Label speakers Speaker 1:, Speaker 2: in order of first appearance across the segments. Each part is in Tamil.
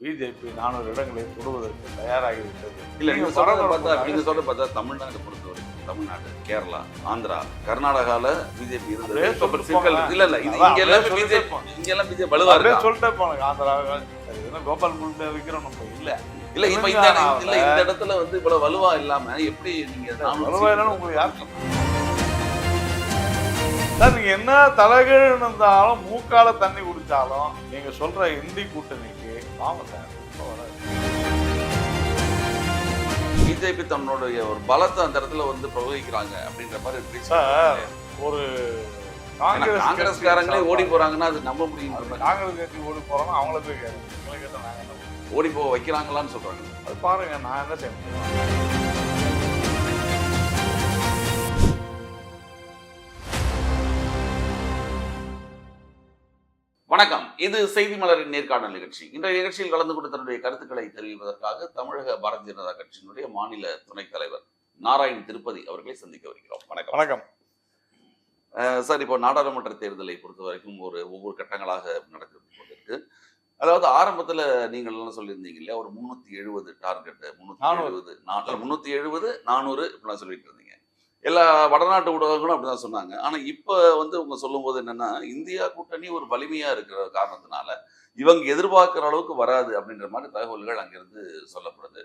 Speaker 1: பிஜேபி 400 இடங்களை தொடுவதற்கு தயாராகிவிட்டது.
Speaker 2: இல்ல நீங்க சொல்ற பார்த்தா தமிழ்நாடு பொறுத்தவரைக்கும் தமிழ்நாடு, கேரளா, ஆந்திரா, கர்நாடகால பிஜேபி இருந்தது. இல்ல இது இங்க எல்லாம் பிஜேபி வலுவா இருக்கு.
Speaker 1: சொல்லிட்டே போனாங்க. ஆந்திரா கோபால் முல்லை விக்ரம் நம்ம இல்ல
Speaker 2: இல்ல இப்ப இந்த இடத்துல வந்து இவ்வளவு வலுவா இல்லாம எப்படி நீங்க
Speaker 1: வலுவா இல்லைன்னு உங்களுக்கு யார் சார்? நீங்க என்ன தலைகீழ் இருந்தாலும் மூக்கால தண்ணி குடிச்சாலும் நீங்க சொல்ற இந்தி கூட்டணிக்கு வாங்க சார்.
Speaker 2: பிஜேபி தன்னுடைய ஒரு பலத்தை அந்த இடத்துல வந்து பிரயோகிக்கிறாங்க அப்படின்ற மாதிரி
Speaker 1: சார். ஒரு
Speaker 2: காங்கிரஸ்காரங்களே ஓடி போறாங்கன்னா அது நம்ப முடியும்.
Speaker 1: காங்கிரஸ் கட்சி ஓடி போறோம்னா அவங்கள போய் கேட்டா நாங்க
Speaker 2: ஓடி போக வைக்கிறாங்களான்னு சொல்றாங்க.
Speaker 1: அது பாருங்க, நான் என்ன செய்யணும்.
Speaker 2: வணக்கம், இது செய்தி மலரின் நேர்காணல் நிகழ்ச்சி. இன்றைய நிகழ்ச்சியில் கலந்து கொண்டு தன்னுடைய கருத்துக்களை தெரிவிப்பதற்காக தமிழக பாரதிய ஜனதா கட்சியினுடைய மாநில துணைத் தலைவர் நாராயண் திருப்பதி அவர்களை சந்திக்க வருகிறோம். வணக்கம்.
Speaker 1: வணக்கம்
Speaker 2: சார், இப்போ நாடாளுமன்ற தேர்தலை பொறுத்த வரைக்கும் ஒவ்வொரு கட்டங்களாக நடக்கிறதுக்கு, அதாவது ஆரம்பத்துல நீங்கள் எல்லாம் சொல்லியிருந்தீங்க இல்லையா, ஒரு 370 டார்கெட், 370 400 இப்படிலாம் சொல்லிட்டு இருந்தீங்க. எல்லா வடநாட்டு ஊடகங்களும் அப்படிதான் சொன்னாங்க. ஆனா இப்ப வந்து உங்க சொல்லும் போது என்னன்னா, இந்தியா கூட்டணி ஒரு வலிமையா இருக்கிற காரணத்தினால இவங்க எதிர்பார்க்கிற அளவுக்கு வராது அப்படின்ற மாதிரி தகவல்கள் அங்கிருந்து சொல்லப்படுது.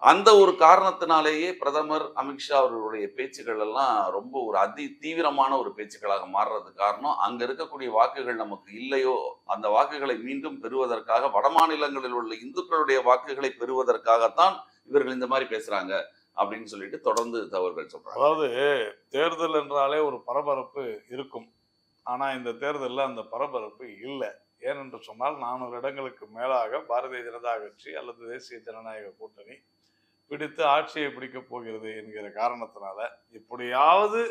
Speaker 2: அந்த ஒரு காரணத்தினாலேயே பிரதமர் அமித்ஷா அவர்களுடைய பேச்சுக்கள் எல்லாம் ரொம்ப ஒரு தீவிரமான ஒரு பேச்சுக்களாக மாறுறது காரணம், அங்க இருக்கக்கூடிய வாக்குகள் நமக்கு இல்லையோ, அந்த வாக்குகளை மீண்டும் பெறுவதற்காக, வட மாநிலங்களில் உள்ள இந்துக்களுடைய வாக்குகளை பெறுவதற்காகத்தான் இவர்கள் இந்த மாதிரி பேசுறாங்க அப்படின்னு சொல்லிட்டு தொடர்ந்து தகவல்கள் சொல்றாங்க.
Speaker 1: அதாவது தேர்தல் என்றாலே ஒரு பரபரப்பு இருக்கும். ஆனா இந்த தேர்தலில் அந்த பரபரப்பு இல்லை. ஏனென்று சொன்னால் 400 இடங்களுக்கு மேலாக பாரதிய ஜனதா கட்சி அல்லது தேசிய ஜனநாயக கூட்டணி பிடித்து ஆட்சியை பிடிக்கப் போகிறது என்கிற காரணத்தினால எப்படியாவது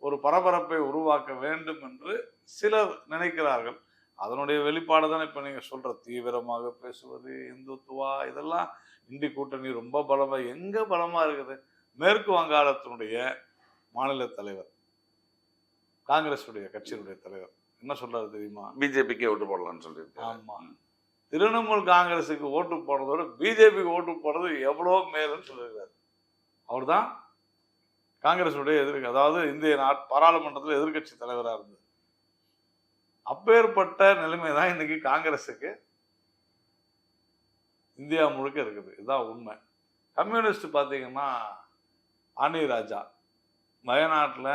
Speaker 1: ஒரு பரபரப்பை உருவாக்க வேண்டும் என்று சிலர் நினைக்கிறார்கள். அதனுடைய வெளிப்பாடு தான் இப்போ நீங்கள் சொல்கிற தீவிரமாக பேசுவது, இந்துத்துவா, இதெல்லாம். இந்தி கூட்டணி ரொம்ப பலமாக எங்கே பலமாக இருக்குது? மேற்கு வங்காளத்தினுடைய மாநில தலைவர், காங்கிரஸுடைய கட்சியினுடைய தலைவர் என்ன சொல்றாரு தெரியுமா?
Speaker 2: பிஜேபிக்கே ஓட்டு போடலாம்னு சொல்லியிருக்காரு.
Speaker 1: ஆமாம், திரிணாமுல் காங்கிரஸுக்கு ஓட்டு போடுறதோட பிஜேபிக்கு ஓட்டு போடுறது எவ்வளோ மேலுன்னு சொல்லியிருக்காரு. அவர் தான் காங்கிரஸுடைய அதாவது இந்திய பாராளுமன்றத்தில் எதிர்கட்சி தலைவராக இருந்தது. அப்பேற்பட்ட நிலைமை தான் இன்னைக்கு காங்கிரஸுக்கு இந்தியா முழுக்க இருக்குது. இதுதான் உண்மை. கம்யூனிஸ்ட் பார்த்தீங்கன்னா ஆனி ராஜா வயநாட்டில்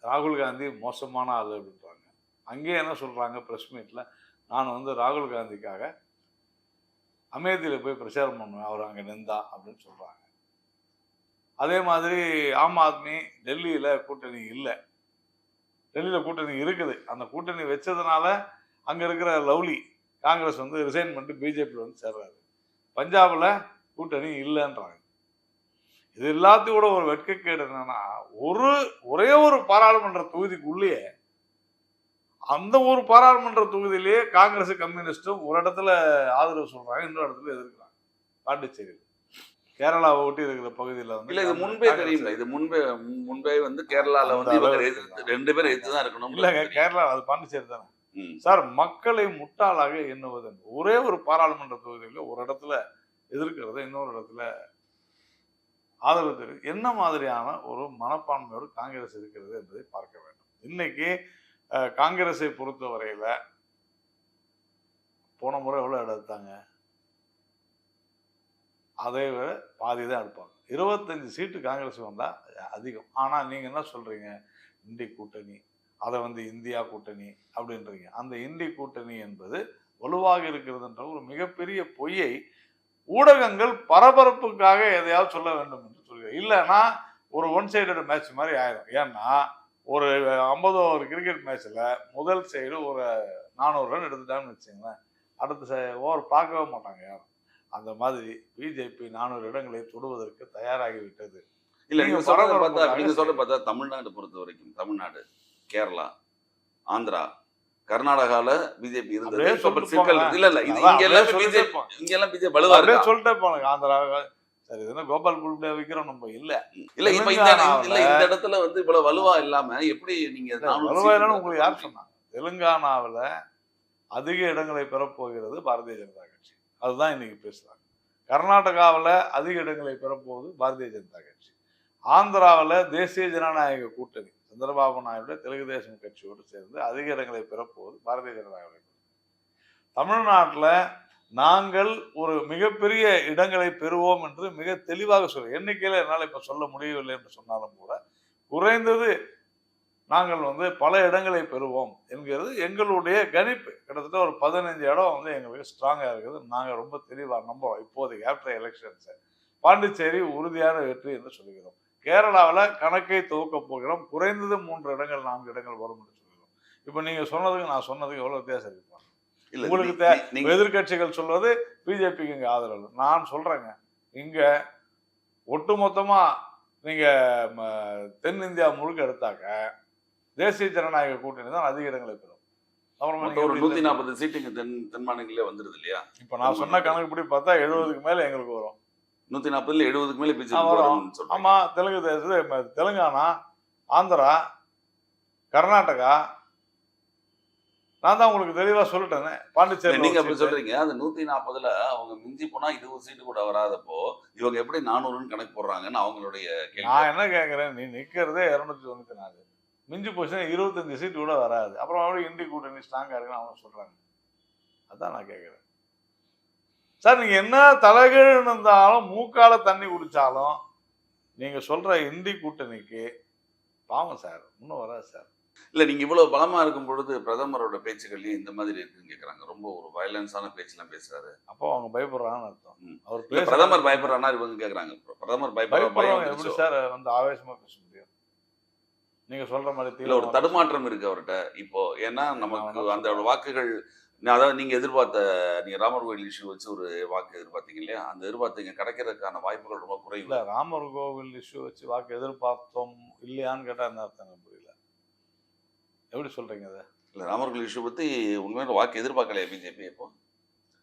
Speaker 1: ராகுல் காந்தி மோசமான ஆள் அப்படின்றாங்க. அங்கேயே என்ன சொல்கிறாங்க ப்ரெஸ் மீட்டில், நான் வந்து ராகுல் காந்திக்காக அமேதியில் போய் பிரச்சாரம் பண்ணுவேன், அவர் அங்கே நின்றா அப்படின்னு சொல்கிறாங்க. அதே மாதிரி ஆம் ஆத்மி டெல்லியில் கூட்டணி இல்லை, டெல்லியில் கூட்டணி இருக்குது. அந்த கூட்டணி வச்சதுனால அங்கே இருக்கிற லவ்லி காங்கிரஸ் வந்து ரிசைன் பண்ணிட்டு பிஜேபியில் வந்து சேர்றாரு. பஞ்சாபில் கூட்டணி இல்லைன்றாங்க. இது எல்லாத்தையும் கூட ஒரு வெட்கக்கேடு என்னன்னா, ஒரே ஒரு பாராளுமன்ற தொகுதிக்குள்ளேயே, அந்த ஒரு பாராளுமன்ற தொகுதியிலேயே காங்கிரஸ் கம்யூனிஸ்டும் ஒரு இடத்துல ஆதரவு சொல்றாங்க, இன்னொரு இடத்துல எதிர்க்கிறாங்க. பாண்டிச்சேரியில், கேரளாவை ஒட்டி இருக்கிற பகுதியில் வந்து
Speaker 2: இல்ல, இது முன்பே தெரியும். இது முன்பே வந்து கேரளால வந்து ரெண்டு பேரும் எதிர்த்து தான் இருக்கணும்.
Speaker 1: இல்லைங்க, கேரளா அது பாண்டிச்சேரி தானே சார். மக்களை முட்டாளாக எண்ணுவது, ஒரே ஒரு பாராளுமன்ற தொகுதியில் ஒரு இடத்துல எதிர்க்கிறது, இன்னொரு இடத்துல ஆதரவு தெரியும். என்ன மாதிரியான ஒரு மனப்பான்மையோடு காங்கிரஸ் இருக்கிறது என்பதை பார்க்க வேண்டும். இன்னைக்கு காங்கிரஸை பொறுத்த வரையில போன முறை எவ்வளோ இடம் எடுத்தாங்க? அதை விட பாதி தான் எடுப்பாங்க. 25 சீட்டு காங்கிரஸ் வந்தால் அதிகம். ஆனால் நீங்கள் என்ன சொல்கிறீங்க, இந்தி கூட்டணி, அதை வந்து இந்தியா கூட்டணி அப்படின்றீங்க. அந்த இந்தி கூட்டணி என்பது வலுவாக இருக்கிறதுன்ற ஒரு மிகப்பெரிய பொய்யை ஊடகங்கள் பரபரப்புக்காக எதையாவது சொல்ல வேண்டும் என்று சொல்கிறேன். இல்லைன்னா ஒரு ஒன் சைடட் மேட்ச் மாதிரி ஆயிடும். ஏன்னா ஒரு 50 ஓவர் கிரிக்கெட் மேட்ச்சில் முதல் சைடு ஒரு 400 ரன் எடுத்துட்டாங்கன்னு வச்சுங்களேன், அடுத்த ஓவர் பார்க்கவே மாட்டாங்க யாரும். அந்த மாதிரி பிஜேபி 400 இடங்களை தொடுவதற்கு தயாராகிவிட்டது.
Speaker 2: இல்லை, நீங்கள் சொல்ல பார்த்தா தமிழ்நாடு பொறுத்த வரைக்கும் தமிழ்நாடு, கேரளா, ஆந்திரா, கர்நாடகால பிஜேபி இருந்தது.
Speaker 1: சொல்லிட்டே போனாங்க. ஆந்திரா சரி, இதுனா கோபால் முல்லை விக்ரம் நம்ம இல்ல
Speaker 2: இப்ப இந்த இடத்துல வந்து இவ்வளவு வலுவா இல்லாம எப்படி நீங்க
Speaker 1: வலுவா இல்லைன்னு உங்களுக்கு யார் சொன்னாங்க? தெலுங்கானாவில் அதிக இடங்களை பெறப்போகிறது பாரதிய ஜனதா கட்சி. அதுதான் இன்னைக்கு பேசுறாங்க. கர்நாடகாவில் அதிக இடங்களை பெறப்போவது பாரதிய ஜனதா கட்சி. ஆந்திராவில் தேசிய ஜனநாயக கூட்டணி சந்திரபாபு நாயுடு தெலுங்கு தேசம் கட்சியோடு சேர்ந்து அதிக இடங்களை பெறப்போவது பாரதிய ஜனதா கட்சி. தமிழ்நாட்டில் நாங்கள் ஒரு மிகப்பெரிய இடங்களை பெறுவோம் என்று மிக தெளிவாக சொல்ல எண்ணிக்கையில் என்னால் இப்போ சொல்ல முடியவில்லை என்று சொன்னாலும் கூட குறைந்தது நாங்கள் பல இடங்களை பெறுவோம் என்கிறது எங்களுடைய கணிப்பு. கிட்டத்தட்ட ஒரு 15 இடம் எங்களுக்கு ஸ்ட்ராங்காக இருக்குது. நாங்கள் ரொம்ப தெளிவாக நம்புகிறோம். இப்போதைக்கு ஆஃப்டர் எலெக்ஷன்ஸை பாண்டிச்சேரி உறுதியான வெற்றி என்று சொல்கிறோம். கேரளாவில் கணக்கை துவக்கப் போகிறோம். குறைந்தது 3 இடங்கள் 4 இடங்கள் வரும் என்று சொல்கிறோம். இப்போ நீங்கள் சொன்னதுக்கு நான் சொன்னதுக்கு எவ்வளோ வித்தியாசம் இருப்பாங்க. உங்களுக்கு எதிர்கட்சிகள் சொல்வது பிஜேபிக்கு இங்கே ஆதரவு. நான் சொல்றேங்க, இங்க ஒட்டுமொத்தமா நீங்க தென்னிந்தியா முழுக்க எடுத்தாக்க தேசிய ஜனநாயக கூட்டணி தான் அதிக இடங்களை பெறும்.
Speaker 2: ஒரு 140 சீட்டு இங்க தென் மாநிலங்களே வந்துருது இல்லையா?
Speaker 1: இப்ப நான் சொன்ன கணக்குப்படி பார்த்தா 70க்கு மேல எங்களுக்கு வரும்.
Speaker 2: 140ல 70க்கு மேல பிஜேபி வரும்.
Speaker 1: ஆமா, தெலுங்கானா, ஆந்திரா, கர்நாடகா, நான் தான் உங்களுக்கு தெளிவா சொல்லிட்டேன். பாண்டிச்சேரி
Speaker 2: நீங்க அப்படி சொல்றீங்க. அந்த 140ல அவங்க மிஞ்சி போனா 20 சீட்டு கூட வராதப்போ இவங்க எப்படி 400ன்னு கணக்கு போடுறாங்கன்னு அவங்களுடைய கேள்வி.
Speaker 1: நான் என்ன கேட்கறேன், நீ நிக்கிறதே 294, மிஞ்சி போச்சுன்னா 25 சீட்டு கூட வராது. அப்புறம் அவரு இந்தி கூட்டணி ஸ்ட்ராங்கா இருக்குன்னு அவங்க சொல்றாங்க. அதான் நான் கேட்கறேன். சார், நீங்க என்ன தலைகீழ் இருந்தாலும் மூக்கால தண்ணி குடிச்சாலும் நீங்க சொல்ற இந்தி கூட்டணிக்கு பாவம் சார், இன்னும் வராது சார்.
Speaker 2: இல்ல, நீங்க இவ்வளவு பலமா இருக்கும் பொழுது பிரதமரோட பேச்சுக்கள்லயும் இந்த மாதிரி இருக்குன்னு கேக்குறாங்க. ரொம்ப ஒரு வயலன்ஸான பேச்செல்லாம் பேசுறாரு.
Speaker 1: அப்போ அவங்க பயப்படுறாங்கன்னு அர்த்தம்.
Speaker 2: அவர் பிரதமர் பயப்படுறானா இவங்க கேக்குறாங்க. பிரதமர் பயப்படுறாங்க
Speaker 1: எப்படி சார் ஆவேசமா பேச முடியும்? நீங்க சொல்ற மாதிரி
Speaker 2: இல்ல, ஒரு தடுமாற்றம் இருக்கு அவர்கிட்ட இப்போ. ஏன்னா நமக்கு அந்த வாக்குகள், அதாவது நீங்க ராமர் கோவில் இஷ்யூ வச்சு ஒரு வாக்கு எதிர்பார்த்தீங்க இல்லையா? அந்த எதிர்பார்த்தீங்க கிடைக்கிறதுக்கான வாய்ப்புகள் ரொம்ப குறைவு.
Speaker 1: இல்ல, ராமர் கோவில் இஷ்யூ வச்சு வாக்கு எதிர்பார்த்தோம் இல்லையான்னு கேட்டா என்ன அர்த்தம் புரியல. எப்படி சொல்றீங்க அதை?
Speaker 2: இல்ல, ராமர் கோவில் இஷ்யூ பத்தி உண்மையான வாக்கு எதிர்பார்க்கலையா பிஜேபி? இப்போ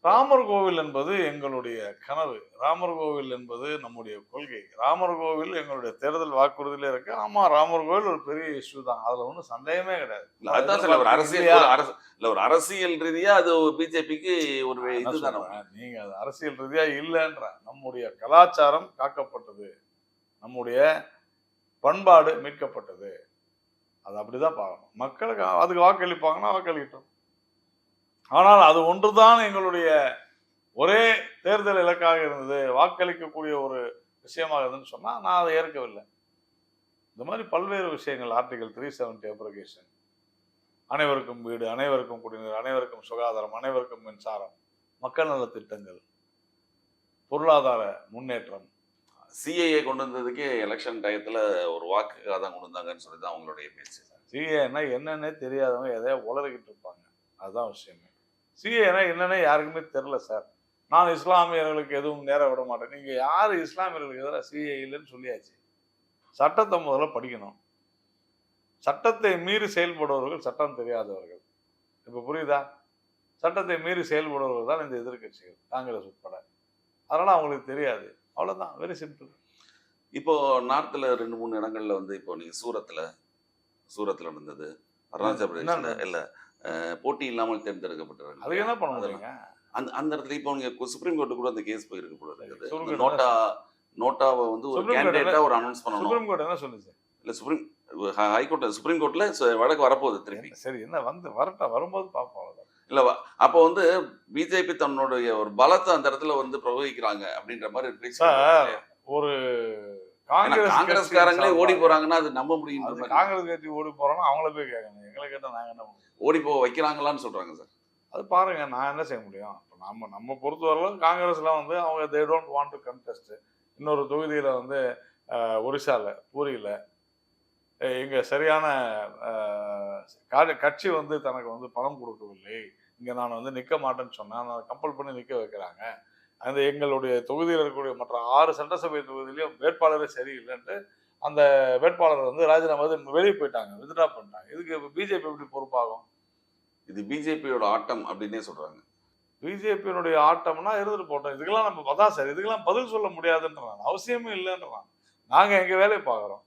Speaker 1: ராமர் கோவில் என்பது எங்களுடைய கனவு. ராமர் கோவில் என்பது நம்முடைய கொள்கை. ராமர் கோவில் எங்களுடைய தேர்தல் வாக்குறுதியில இருக்கு. ஆமா, ராமர் கோவில் ஒரு பெரிய இஷ்யூ தான், அதுல ஒன்றும் சந்தேகமே கிடையாது.
Speaker 2: ஒரு அரசியல் ரீதியா அது பிஜேபிக்கு ஒரு இதுதான்.
Speaker 1: நீங்க அது அரசியல் ரீதியா இல்லைன்ற, நம்முடைய கலாச்சாரம் காக்கப்பட்டது, நம்முடைய பண்பாடு மீட்கப்பட்டது. அது அப்படிதான் பார்க்கணும். மக்களுக்கு அதுக்கு வாக்களிப்பாங்கன்னா வாக்களிக்கட்டும். ஆனால் அது ஒன்றுதான் எங்களுடைய ஒரே தேர்தல் இலக்காக இருந்தது, வாக்களிக்கக்கூடிய ஒரு விஷயமாக இருந்ததுன்னு சொன்னா நான் அதை ஏற்கவில்லை. இந்த மாதிரி பல்வேறு விஷயங்கள், ஆர்டிகல் 370 அப்ளிகேஷன், அனைவருக்கும் வீடு, அனைவருக்கும் குடிநீர், அனைவருக்கும் சுகாதாரம், அனைவருக்கும் மின்சாரம், மக்கள் நல திட்டங்கள், பொருளாதார முன்னேற்றம்.
Speaker 2: சிஏஏ கொண்டு வந்ததுக்கே எலெக்ஷன் டயத்துல ஒரு வாக்குக்காக தான் கொண்டு வந்தாங்கன்னு சொல்லி தான் அவங்களுடைய பேச்சு.
Speaker 1: சிஏன்னா என்னன்னே தெரியாதவங்க எதையோ உளறிக்கிட்டு இருப்பாங்க, அதுதான் விஷயமே. சிஏனா என்னன்னே யாருக்குமே தெரியல சார். நான் இஸ்லாமியர்களுக்கு எதுவும் நேர விட மாட்டேன். நீங்க யாரு இஸ்லாமியர்களுக்கு எதிராக சிஏ இல்லைன்னு சொல்லியாச்சு. சட்டத்தை முதல்ல படிக்கணும். சட்டத்தை மீறி செயல்படுபவர்கள் சட்டம் தெரியாதவர்கள். இப்ப புரியுதா? சட்டத்தை மீறி செயல்படுபவர்கள் தான் இந்த எதிர்கட்சிகள், காங்கிரஸ் உட்பட. அதனால அவங்களுக்கு தெரியாது, அவ்வளவுதான். Very simple.
Speaker 2: இப்போ நார்த்ல 2-3 இடங்கள்ல இப்போ நீங்க சூரத்ல நடந்தது, அருணாச்சல பிரதேசல இல்ல போட்டி இல்லாமல் தேர்ந்தெடுக்கப்பட்டிருக்காங்க.
Speaker 1: அதுக்கு என்ன பண்ண முடியுங்க?
Speaker 2: அந்த இடத்துல இப்போ நீங்க சுப்ரீம் கோர்ட்டு கூட அந்த கேஸ் போயிருக்கு போல இருக்குது. நோட்டாவை ஒரு கேண்டிடேட்டா ஒரு அனௌன்ஸ் பண்ணணும்.
Speaker 1: சுப்ரீம் கோர்ட் என்ன சொல்லுச்சு?
Speaker 2: இல்ல, சுப்ரீம் கோர்ட்ல வழக்கு வரப்போகுது திருப்பி.
Speaker 1: சரி, என்ன வரட்டும், வரும்போது பார்ப்போம்.
Speaker 2: இல்ல, அப்போ பிஜேபி தன்னுடைய ஒரு பலத்தை அந்த இடத்துல பிரயோகிக்கிறாங்க அப்படின்ற மாதிரி பேச்சு.
Speaker 1: ஒரு
Speaker 2: காங்கிரஸ்காரங்களே ஓடி போறாங்கன்னா அது நம்ப முடியும்.
Speaker 1: காங்கிரஸ் கட்சி ஓடி போறோம்னா அவங்கள போய் கேட்கணும், எங்களை கேட்டா நாங்க என்ன பண்ணுவோம்?
Speaker 2: ஓடி போக வைக்கிறாங்களான்னு சொல்றாங்க சார்.
Speaker 1: அது பாருங்க, நான் என்ன செய்ய முடியும்? நம்ம பொறுத்தவரையிலும் காங்கிரஸ்ல அவங்க they don't want to contest. இன்னொரு தொகுதியில ஒரிசால பூரியில இங்க சரியான கட்சி தனக்கு பணம் கொடுக்கவில்லை, இங்க நான் நிக்க மாட்டேன்னு சொன்னேன், நான் கம்பல் பண்ணி நிக்க வைக்கிறாங்க. அந்த எங்களுடைய தொகுதியில் இருக்கக்கூடிய மற்ற 6 சட்டசபை தொகுதியிலையும் வேட்பாளரே சரியில்லைன்ட்டு அந்த வேட்பாளர் ராஜினாமா வெளியே போயிட்டாங்க, வித்ட்ரா பண்ணிட்டாங்க. இதுக்கு பிஜேபி எப்படி பொறுப்பாகும்?
Speaker 2: இது பிஜேபியோட ஆட்டம் அப்படின்னே சொல்றாங்க.
Speaker 1: பிஜேபியினுடைய ஆட்டம்னா இருந்துட்டு போட்டோம். இதுக்கெல்லாம் நம்ம அதான் சார், இதுக்கெல்லாம் பதில் சொல்ல முடியாதுன்றான், அவசியமே இல்லைன்றான். நாங்க எங்க வேலையை பார்க்குறோம்,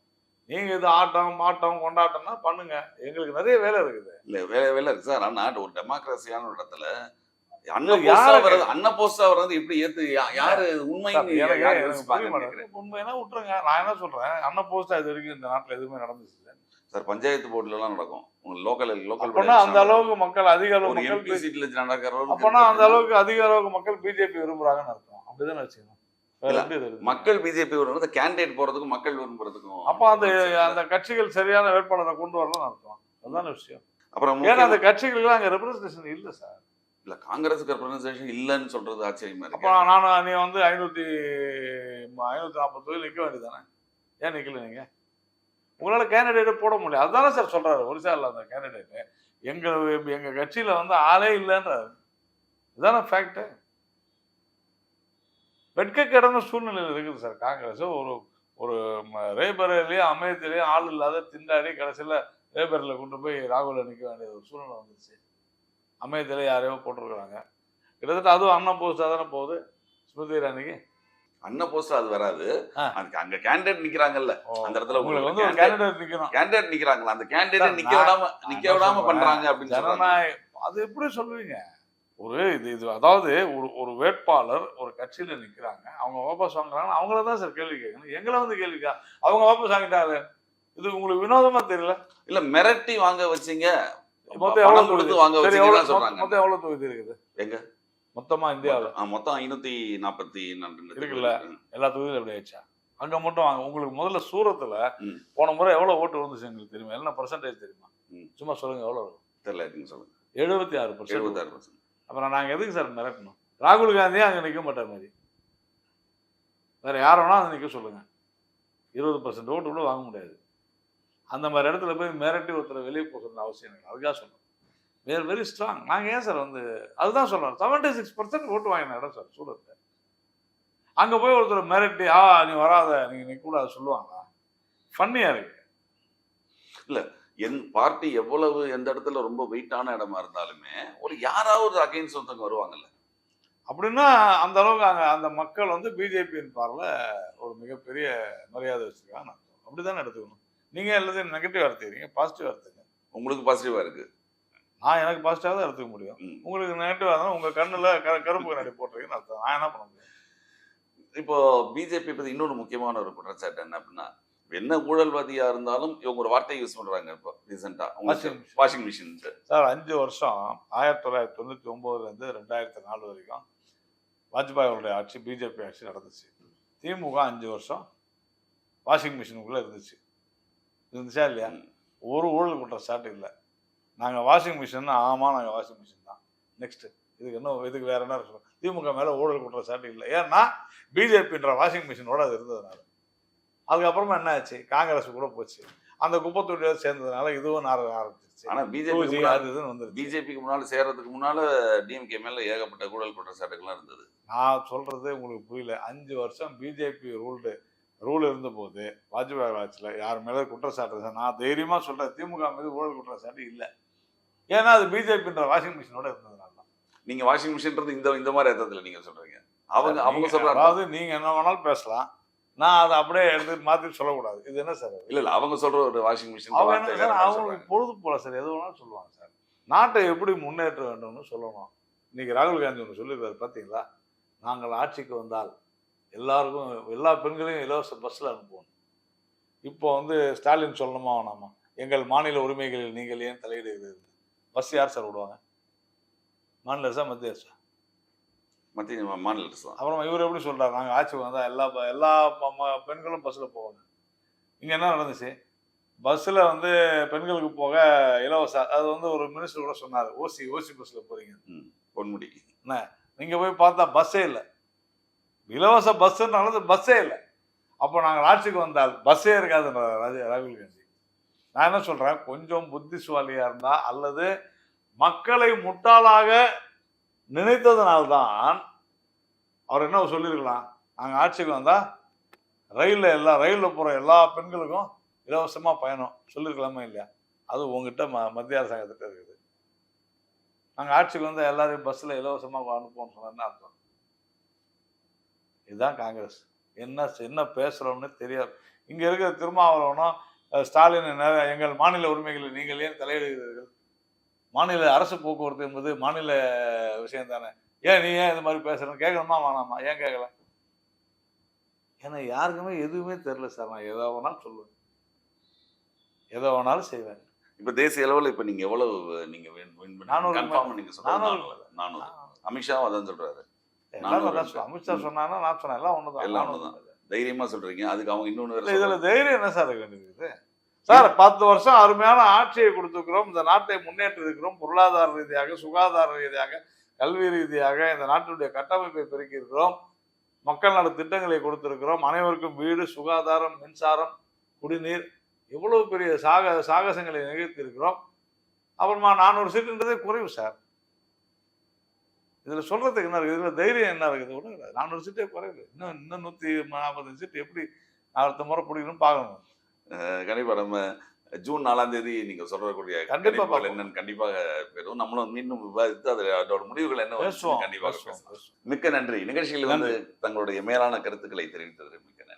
Speaker 1: நீங்க இது ஆட்டம் மாட்டம் கொண்டாட்டம்னா பண்ணுங்க, எங்களுக்கு நிறைய வேலை இருக்குது.
Speaker 2: இல்ல, வேலை இருக்கு சார். ஆனா ஒரு டெமோக்ரஸியான இடத்துல அன்னபோஸ்டா வர்றது எப்படி ஏத்து யாரு உண்மைன்னு
Speaker 1: எனக்கு
Speaker 2: யாரு
Speaker 1: எனக்கு
Speaker 2: யோசிப்பாங்கன்னு
Speaker 1: புரிய
Speaker 2: கேக்குறேன்.
Speaker 1: மாட்டேங்குது. உண்மைன்னா விட்டுருங்க. நான் என்ன சொல்றேன், அண்ணன் போஸ்டா இது வரைக்கும் இந்த நாட்டுல எதுவுமே நடந்துச்சு சார்.
Speaker 2: சார் பஞ்சாயத்து போர்டுல எல்லாம் நடக்கும். உங்க லோக்கல்
Speaker 1: அப்பனா அந்த அளவுக்கு மக்கள் அதிக அளவு
Speaker 2: ஒரு
Speaker 1: மக்கள்
Speaker 2: எம்பி சீட்ல நடக்கிற
Speaker 1: அப்பனா அந்த அளவுக்கு அதிக அளவுக்கு மக்கள் பிஜேபி விரும்புறாங்கன்னு அர்த்தம். அப்படிதானே வச்சுக்கணும். வேற எப்படி இது இருக்கு?
Speaker 2: மக்கள் பிஜேபி விரும்புறது கேண்டிடேட் போறதுக்கும் மக்கள் விரும்புறதுக்கும்
Speaker 1: அப்ப அந்த அந்த கட்சிகள் சரியான வேட்பாளரை கொண்டு வரலன்னு அர்த்தம். அதுதான விஷயம்.
Speaker 2: அப்புறம்
Speaker 1: ஏன்னா அந்த கட்சிகளுக்கு அங்க ரெப்ரஸன்டேஷன் இல்ல சார்.
Speaker 2: இல்ல காங்கிரஸுக்கு ரெப்ரசன்டேஷன் இல்லன்னு சொல்றது ஆச்சரியமா
Speaker 1: அப்ப
Speaker 2: இருக்கு.
Speaker 1: நான் நீ வந்து 540 தொகுதியில் நிக்க வேண்டியதானே? ஏன் நிக்கல நீங்க? உங்களால கேண்டிடேட் போட முடியல. அதுதானே சார் சொல்றாரு ஒரிசால அந்த கேண்டிடேட். எங்க கட்சியில வந்து ஆளே இல்லைன்றாரு. இதுதானே ஃபேக்ட். வெட்கக்கேடான சூழ்நிலையில் இருக்குது சார் காங்கிரஸ். ஒரு ஒரு ரேபரேலையும் அமேதிலையும் ஆள் இல்லாத திண்டாடி கடைசியில் ரேபரில் கொண்டு போய் ராகுல நிற்க வேண்டிய ஒரு சூழ்நிலை வந்துருச்சு. அமேதியில் யாரையோ போட்டிருக்கிறாங்க. கிட்டத்தட்ட அதுவும் அண்ணா போஸ்டா தானே போகுது ஸ்மிருதி இரானிக்கு.
Speaker 2: அண்ணா போஸ்டா அது வராது. அங்க கேண்டிடேட் நிக்கிறாங்கல்ல அந்த இடத்துல
Speaker 1: உங்களுக்கு வந்து ஒரு கேண்டிடேட் நிக்கணும்.
Speaker 2: கேண்டிடேட் நிக்கிறாங்களா அந்த கேண்டிடேட் நிக்க விடாம பண்றாங்க அப்படின்னு
Speaker 1: ஜனநாயகம். அது எப்படி சொல்லுவீங்க? ஒரு இது அதாவது ஒரு வேட்பாளர் ஒரு கட்சியில நிக்கிறாங்க, அவங்க வாபஸ் வாங்குறாங்க, அவங்கள தான் சார் கேள்வி கேட்கணும். எங்களை வந்து கேள்விக்கா அவங்க வாபஸ் வாங்கிட்டாரு. இது உங்களுக்கு வினோதமா தெரியல?
Speaker 2: இல்ல மிரட்டி வாங்க வச்சீங்க.
Speaker 1: மொத்தம் எவ்வளவு
Speaker 2: கொடுத்து வாங்க வச்சீங்கன்னு சொல்றாங்க.
Speaker 1: மொத்தம் எவ்வளவு தொகுதி இருக்குது
Speaker 2: எங்க
Speaker 1: மொத்தமா இந்தியாவுல?
Speaker 2: மொத்தம் 544
Speaker 1: இருக்குல்ல. எல்லா தொகுதியிலும் எப்படி ஆயிடுச்சா? அங்க மட்டும் வாங்க. உங்களுக்கு முதல்ல சூரத்துல போன முறை எவ்வளவு ஓட்டு வந்துச்சு எங்களுக்கு தெரியுமா? என்ன பர்சன்டேஜ் தெரியுமா? சும்மா சொல்லுங்க எவ்வளவு
Speaker 2: தெரியல சொல்லுங்க.
Speaker 1: 76%. அப்புறம் நாங்க எதுக்கு சார் மிரட்டணும்? ராகுல் காந்தியே அங்க நிக்க மாட்டார் மாதிரி வேற யார வேணா அங்க நிக்க சொல்லுங்க. 20% ஓட்டு கூட வாங்க முடியாது. அந்த மாதிரி இடத்துல போய் மிரட்டி ஒருத்தரை வெளியே போகணும்னு அவசியம் இல்லை. அதுக்காக சொல்றோம். Were very strong. நாங்க ஏன் சார் வந்து அதுதான் சொல்றோம். 76% ஓட்டு வாங்கின இடம் சார் சூரத். அங்க போய் ஒருத்தர் மிரட்டி நீ வராத, நீங்க நிக்க கூடாது சொல்லுவாங்களா? ஃபன்னியா இருக்கு.
Speaker 2: இல்ல என் பார்ட்டி எவ்வளவு எந்த இடத்துல ரொம்ப வெயிட்டான இடமா இருந்தாலுமே ஒரு யாராவது அகைன்ஸ்ட் ஒருத்தவங்க வருவாங்கல்ல.
Speaker 1: அப்படின்னா அந்த அளவுக்கு அங்க அந்த மக்கள் வந்து பிஜேபியின் பார்ல ஒரு மிகப்பெரிய மரியாதை வச்சிருக்காங்க. அப்படித்தானே எடுத்துக்கணும். நீங்க எல்லாத்தையும் நெகட்டிவா எடுத்துக்கிறீங்க, பாசிட்டிவா எடுத்துங்க.
Speaker 2: உங்களுக்கு பாசிட்டிவா இருக்கு.
Speaker 1: நான் எனக்கு பாசிட்டிவா தான் எடுத்துக்க முடியும். உங்களுக்கு நெகட்டிவா இருந்தாலும் உங்க கண்ணுல கருப்பு கண்ணாடி போட்டிருக்கீங்கன்னு அர்த்தம். நான் என்ன பண்ண முடியும்?
Speaker 2: இப்போ பிஜேபி பத்தி இன்னொரு முக்கியமான ஒரு குற்றச்சாட்டு என்ன அப்படின்னா, என்ன ஊழல்வாதியா இருந்தாலும் இவங்க ஒரு வார்த்தையை யூஸ் பண்றாங்க. இப்போ ரீசெண்டா வாஷிங் மிஷின்
Speaker 1: சார் 5 வருஷம் 1999 இருந்து 2004 வரைக்கும் வாஜ்பாய் அவருடைய ஆட்சி, பிஜேபி ஆட்சி நடந்துச்சு. திமுக 5 வருஷம் வாஷிங் மிஷினுக்குள்ள இருந்துச்சா இல்லையா? ஒரு ஊழல் குற்றச்சாட்டு இல்லை. நாங்கள் வாஷிங் மிஷின் ஆமாம், நாங்கள் வாஷிங் மிஷின் தான். நெக்ஸ்ட் இதுக்கு வேற என்ன சொல்லணும்? திமுக மேலே ஊழல் குற்றச்சாட்டு இல்லை. ஏன்னா பிஜேபின்ற வாஷிங் மிஷினோட அது இருந்ததுனால. அதுக்கப்புறமா என்ன ஆச்சு? காங்கிரஸ் கூட போச்சு. அந்த குப்பத்தொட்டியோட சேர்ந்ததுனால இதுவும் ஆரம்பிச்சிருச்சு.
Speaker 2: ஆனா
Speaker 1: பிஜேபிக்கு
Speaker 2: முன்னால சேர்றதுக்கு முன்னால டிஎம்கே மேல ஏகப்பட்ட ஊழல் குற்றச்சாட்டுகள்லாம் இருந்தது.
Speaker 1: நான் சொல்றது உங்களுக்கு புரியல. 5 வருஷம் பிஜேபி ரூல் இருந்த போது வாஜ்பாய் ஆட்சியில் யார் மேலே குற்றச்சாட்டு நான் தைரியமா சொல்றேன், திமுக மீது ஊழல் குற்றச்சாட்டு இல்லை. ஏன்னா அது பிஜேபின்ற வாஷிங் மிஷினோட இருந்ததுனால தான்.
Speaker 2: நீங்க வாஷிங் மிஷின்றது இந்த மாதிரி அர்த்தத்தில் நீங்க சொல்றீங்க. அவங்க சொல்றாங்க.
Speaker 1: அதாவது நீங்க என்ன வேணாலும் பேசலாம், நான் அதை அப்படியே எடுத்து மாத்தி சொல்லக்கூடாது. இது என்ன சார்?
Speaker 2: இல்ல அவங்க சொல்ற ஒரு வாஷிங் மிஷின்
Speaker 1: அவங்களுக்கு பொழுது போல சார், எது வேணாலும் சொல்லுவாங்க சார். நாட்டை எப்படி முன்னேற்ற வேண்டும்னு சொல்லணும். இன்னைக்கு ராகுல் காந்தி ஒன்று சொல்லியிருக்காரு பார்த்தீங்களா? நாங்கள் ஆட்சிக்கு வந்தால் எல்லாருக்கும் எல்லா பெண்களையும் இலவச பஸ்ஸில் அனுப்புவோம். இப்போ வந்து ஸ்டாலின் சொல்லணுமா வேணாமா? எங்கள் மாநில உரிமைகளில் நீங்கள் ஏன் தலையிடுகிறது? பஸ் யார் சார் விடுவாங்க? மாநில அரசா மத்திய அரசா?
Speaker 2: மத்திய மாநில அரசு தான்.
Speaker 1: அப்புறம் இவர் எப்படி சொல்றாரு? நாங்கள் ஆட்சிக்கு வந்தால் எல்லா பெண்களும் பஸ்ஸில் போவாங்க. இங்கே என்ன நடந்துச்சு? பஸ்ஸில் வந்து பெண்களுக்கு போக இலவச, அது வந்து ஒரு மினிஸ்டர் கூட சொன்னார், ஓசி பஸ்ஸில் போறீங்க
Speaker 2: பொன்முடி.
Speaker 1: என்ன நீங்கள் போய் பார்த்தா பஸ்ஸே இல்லை. இலவச பஸ்ஸுனால பஸ்ஸே இல்லை. அப்போ நாங்கள் ஆட்சிக்கு வந்தால் பஸ்ஸே இருக்காதுன்ற ராகுல் காந்தி. நான் என்ன சொல்றேன், கொஞ்சம் புத்திசுவாலியா இருந்தா அல்லது மக்களை முட்டாளாக நினைத்ததுனால்தான் அவர் என்ன சொல்லியிருக்கலாம், நாங்கள் ஆட்சிக்கு வந்தா ரயிலில் போற எல்லா பெண்களுக்கும் இலவசமா பயணம் சொல்லியிருக்கலாமா இல்லையா? அது உங்ககிட்ட மத்திய அரசாங்கத்திட்ட இருக்குது. நாங்கள் ஆட்சிக்கு வந்தால் எல்லாரையும் பஸ்ஸில் இலவசமாக அனுப்புவோம்னு சொன்னா அர்த்தம். இதுதான் காங்கிரஸ். என்ன பேசுறோம்னு தெரியாது. இங்க இருக்கிற திருமாவளவனும் ஸ்டாலின் எங்கள் மாநில உரிமைகளை நீங்கள் ஏன் தலையிடுகிறீர்கள்? மாநில அரசு போக்குவரத்து என்பது மாநில விஷயம் தானே. ஏன் நீ ஏன் இந்த மாதிரி பேசுறேன்னு கேட்கணுமா வேணாமா? ஏன் கேட்கல? ஏன்னா யாருக்குமே எதுவுமே தெரியல சார். நான் எதை வேணாலும் சொல்லுவேன், எதை வேணாலும் செய்வேன்.
Speaker 2: இப்ப தேசிய அளவுல இப்ப நீங்க எவ்வளவு நீங்க வின் பண்ணி
Speaker 1: 400
Speaker 2: கன்ஃபார்ம் நீங்க சொல்றது
Speaker 1: 400
Speaker 2: 400. அமித்ஷாவும் அதான் சொல்றாரு.
Speaker 1: எல்லாரும்
Speaker 2: 400
Speaker 1: அதான் சொல்லுவாங்க. அமித்ஷா சொன்னாங்கன்னா நான் சொன்னேன், எல்லாம் ஒண்ணுதான்.
Speaker 2: எல்லாம் ஒண்ணுதான். தைரியமா சொல்றீங்க. அதுக்கு அவங்க இன்னொன்னு வேற
Speaker 1: இல்ல, இதுல
Speaker 2: சொல்றாங்க.
Speaker 1: தைரியம் என்ன சார் இருக்க வேண்டியது? சார் 10 வருஷம் அருமையான ஆட்சியை கொடுத்துக்கிறோம், இந்த நாட்டை முன்னேற்றி இருக்கிறோம், பொருளாதார ரீதியாக, சுகாதார ரீதியாக, கல்வி ரீதியாக இந்த நாட்டினுடைய கட்டமைப்பை பெருக்கி இருக்கிறோம், மக்கள் நல திட்டங்களை கொடுத்திருக்கிறோம், அனைவருக்கும் வீடு, சுகாதாரம், மின்சாரம், குடிநீர், எவ்வளவு பெரிய சாகசங்களை நிகழ்த்தி இருக்கிறோம். அப்புறமா 400 சீட்டுன்றதே குறைவு சார். இதுல சொல்றதுக்கு என்ன இருக்குது? இதுல தைரியம் என்ன இருக்குது? ஒன்றும் கிடையாது. 400 சீட்டே குறைவு. இன்னும் 145 சீட்டு எப்படி அடுத்த முறை பிடிக்கணும்னு பார்க்கணும்.
Speaker 2: கண்டிப்பா நம்ம ஜூன் 4ஆம் தேதி நீங்க சொல்லக்கூடிய
Speaker 1: கண்டிப்பா
Speaker 2: கண்டிப்பாக
Speaker 1: பார்ப்போம்.
Speaker 2: என்னன்னு கண்டிப்பாக பெறும். நம்மளும் மீண்டும் விவாதித்து அதோட முடிவுகள் என்ன
Speaker 1: பேசுவோம்,
Speaker 2: கண்டிப்பாக
Speaker 1: பேசுவோம்,
Speaker 2: பேசலாம்.
Speaker 1: பேசுவோம்.
Speaker 2: மிக்க நன்றி. நிகழ்ச்சியில் வந்து தங்களுடைய மேலான கருத்துக்களை தெரிவித்ததற்கு